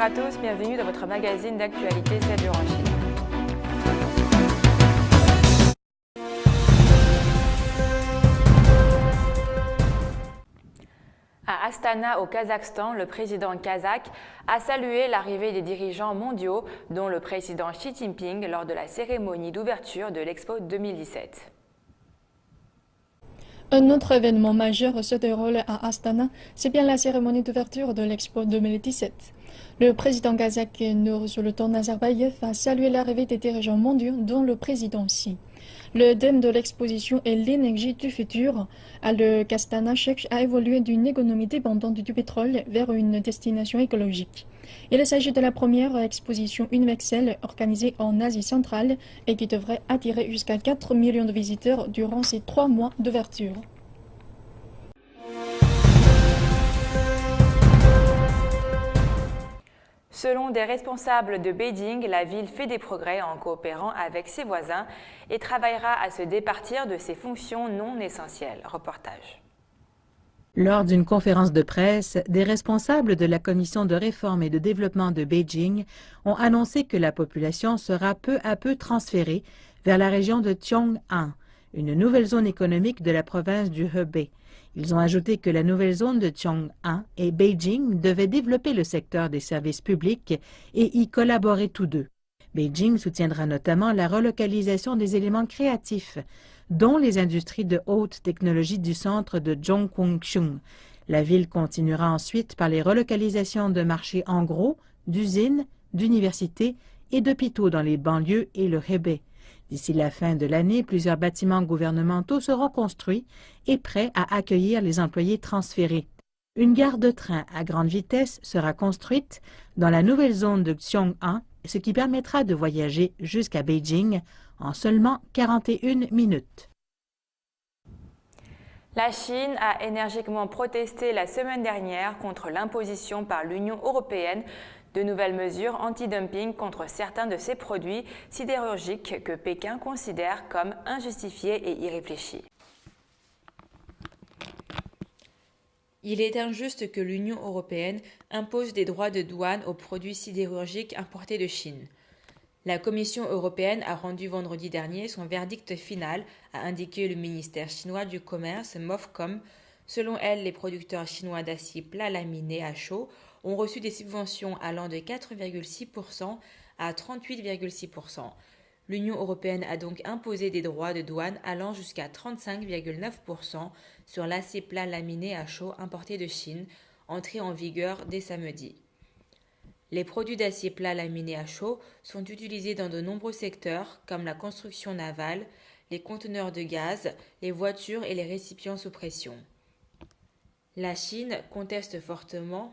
Bonjour à tous, bienvenue dans votre magazine d'actualité 7 jours en Chine. À Astana, au Kazakhstan, le président kazakh a salué l'arrivée des dirigeants mondiaux, dont le président Xi Jinping, lors de la cérémonie d'ouverture de l'Expo 2017. Un autre événement majeur se déroule à Astana, c'est bien la cérémonie d'ouverture de l'Expo 2017. Le président kazakh Nursultan Nazarbayev a salué l'arrivée des dirigeants mondiaux, dont le président Xi. Le thème de l'exposition est l'énergie du futur. Le qu'Astana cherche à évoluer d'une économie dépendante du pétrole vers une destination écologique. Il s'agit de la première exposition universelle organisée en Asie centrale et qui devrait attirer jusqu'à 4 millions de visiteurs durant ces 3 mois d'ouverture. Selon des responsables de Beijing, la ville fait des progrès en coopérant avec ses voisins et travaillera à se départir de ses fonctions non essentielles. Reportage. Lors d'une conférence de presse, des responsables de la Commission de réforme et de développement de Beijing ont annoncé que la population sera peu à peu transférée vers la région de Chong'an, une nouvelle zone économique de la province du Hebei. Ils ont ajouté que la nouvelle zone de Chong'an et Beijing devaient développer le secteur des services publics et y collaborer tous deux. Beijing soutiendra notamment la relocalisation des éléments créatifs, dont les industries de haute technologie du centre de Zhongguongshan. La ville continuera ensuite par les relocalisations de marchés en gros, d'usines, d'universités et d'hôpitaux dans les banlieues et le Hebei. D'ici la fin de l'année, plusieurs bâtiments gouvernementaux seront construits et prêts à accueillir les employés transférés. Une gare de train à grande vitesse sera construite dans la nouvelle zone de Xiong'an, ce qui permettra de voyager jusqu'à Beijing en seulement 41 minutes. La Chine a énergiquement protesté la semaine dernière contre l'imposition par l'Union européenne de nouvelles mesures anti-dumping contre certains de ses produits sidérurgiques que Pékin considère comme injustifiés et irréfléchis. Il est injuste que l'Union européenne impose des droits de douane aux produits sidérurgiques importés de Chine. La Commission européenne a rendu vendredi dernier son verdict final, a indiqué le ministère chinois du Commerce, MOFCOM. Selon elle, les producteurs chinois d'acier plat laminé à chaud ont reçu des subventions allant de 4,6% à 38,6%. L'Union européenne a donc imposé des droits de douane allant jusqu'à 35,9% sur l'acier plat laminé à chaud importé de Chine, entré en vigueur dès samedi. Les produits d'acier plat laminé à chaud sont utilisés dans de nombreux secteurs comme la construction navale, les conteneurs de gaz, les voitures et les récipients sous pression. La Chine conteste fortement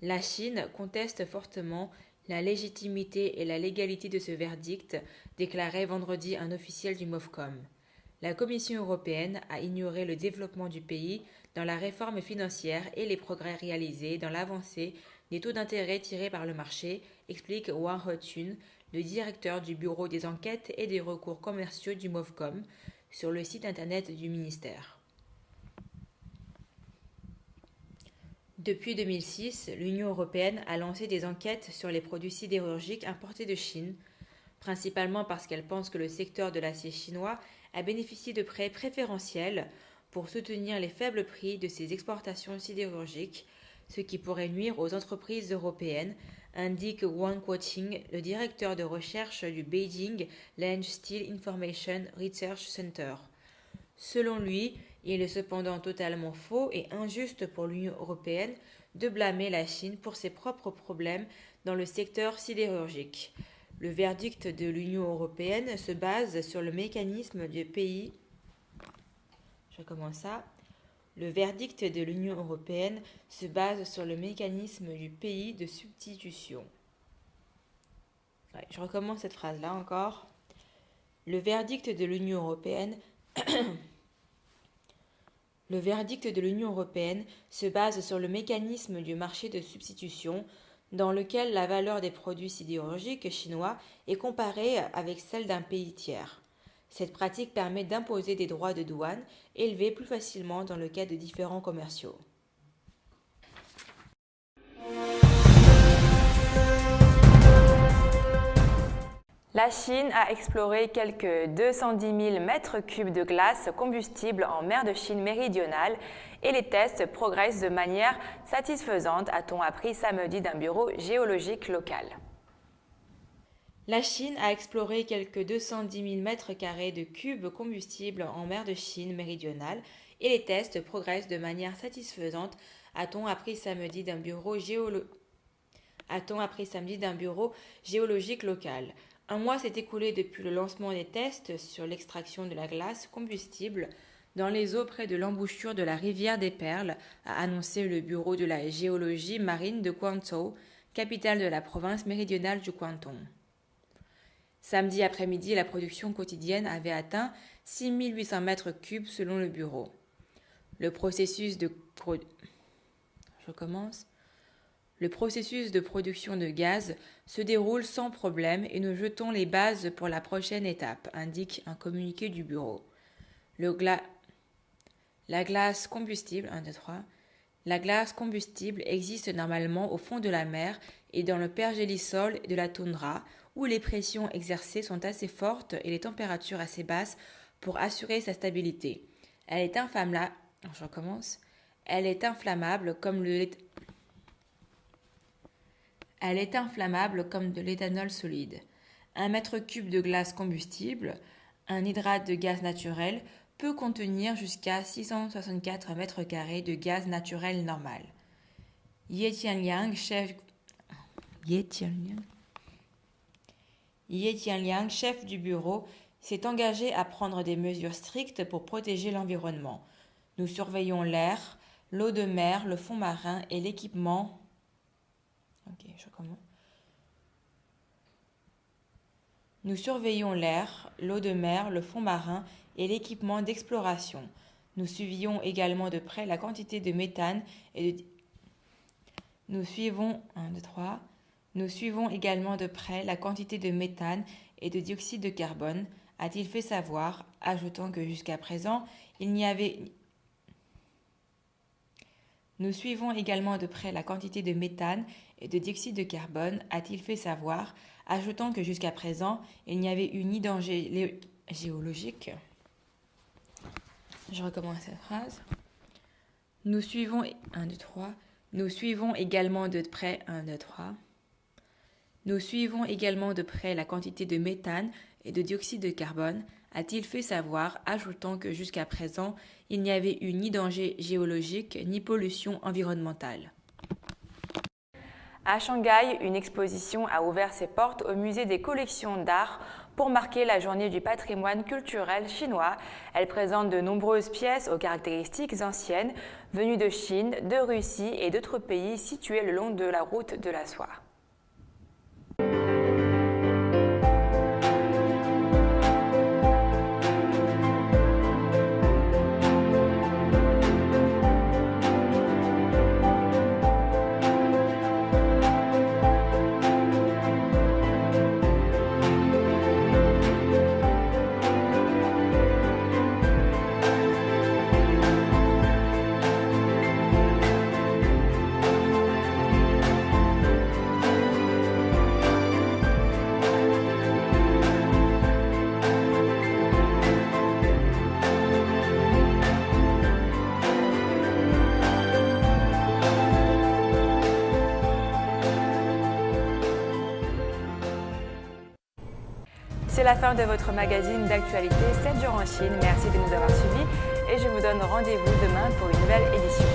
La Chine conteste fortement la légitimité et la légalité de ce verdict, déclarait vendredi un officiel du MOFCOM. La Commission européenne a ignoré le développement du pays dans la réforme financière et les progrès réalisés dans l'avancée des taux d'intérêt tirés par le marché, explique Wang Hechun, le directeur du bureau des enquêtes et des recours commerciaux du MOFCOM, sur le site internet du ministère. Depuis 2006, l'Union européenne a lancé des enquêtes sur les produits sidérurgiques importés de Chine, principalement parce qu'elle pense que le secteur de l'acier chinois a bénéficié de prêts préférentiels pour soutenir les faibles prix de ses exportations sidérurgiques, ce qui pourrait nuire aux entreprises européennes, indique Wang Guoqing, le directeur de recherche du Beijing Land Steel Information Research Center. Selon lui, il est cependant totalement faux et injuste pour l'Union européenne de blâmer la Chine pour ses propres problèmes dans le secteur sidérurgique. Le verdict de l'Union européenne se base sur le mécanisme du pays. Le verdict de l'Union européenne se base sur le mécanisme du pays de substitution. Je recommence cette phrase-là encore. Le verdict de l'Union européenne Le verdict de l'Union européenne se base sur le mécanisme du marché de substitution, dans lequel la valeur des produits sidérurgiques chinois est comparée avec celle d'un pays tiers. Cette pratique permet d'imposer des droits de douane élevés plus facilement dans le cas de différends commerciaux. La Chine a exploré quelques 210 000 mètres cubes de glace combustible en mer de Chine méridionale et les tests progressent de manière satisfaisante, a-t-on appris samedi d'un bureau géologique local. La Chine a exploré quelques 210 000 mètres carrés de cubes combustible en mer de Chine méridionale et les tests progressent de manière satisfaisante, a-t-on appris samedi d'un bureau géologique local. Un mois s'est écoulé depuis le lancement des tests sur l'extraction de la glace combustible dans les eaux près de l'embouchure de la rivière des Perles, a annoncé le bureau de la géologie marine de Guangzhou, capitale de la province méridionale du Guangdong. Samedi après-midi, la production quotidienne avait atteint 6 800 mètres cubes selon le bureau. Le processus de production de gaz se déroule sans problème et nous jetons les bases pour la prochaine étape, indique un communiqué du bureau. La glace combustible existe normalement au fond de la mer et dans le pergélisol de la toundra, où les pressions exercées sont assez fortes et les températures assez basses pour assurer sa stabilité. Elle est inflammable comme de l'éthanol solide. 1 mètre cube de glace combustible, un hydrate de gaz naturel, peut contenir jusqu'à 664 mètres carrés de gaz naturel normal. Ye Tianliang, chef du bureau, s'est engagé à prendre des mesures strictes pour protéger l'environnement. Nous surveillons l'air, l'eau de mer, le fond marin et l'équipement. Nous surveillons l'air, l'eau de mer, le fond marin et l'équipement d'exploration. Nous suivons également de près la quantité de méthane et de dioxyde de carbone, a-t-il fait savoir, ajoutant que jusqu'à présent, il n'y avait ni danger géologique. Je recommence cette phrase. Nous suivons également de près la quantité de méthane et de dioxyde de carbone, a-t-il fait savoir, ajoutant que jusqu'à présent, il n'y avait eu ni danger géologique ni pollution environnementale. À Shanghai, une exposition a ouvert ses portes au musée des collections d'art pour marquer la journée du patrimoine culturel chinois. Elle présente de nombreuses pièces aux caractéristiques anciennes, venues de Chine, de Russie et d'autres pays situés le long de la route de la soie. C'est la fin de votre magazine d'actualité 7 jours en Chine. Merci de nous avoir suivis et je vous donne rendez-vous demain pour une nouvelle édition.